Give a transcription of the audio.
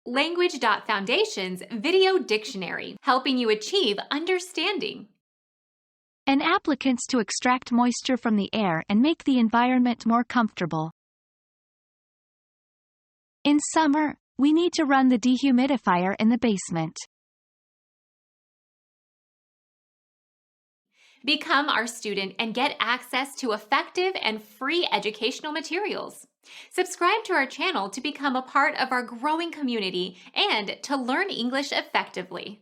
Language.Foundation's Video Dictionary, helping you achieve understanding. And applicants to extract moisture from the air and make the environment more comfortable. In summer, we need to run the dehumidifier in the basement. Become our student and get access to effective and free educational materials. Subscribe to our channel to become a part of our growing community and to learn English effectively.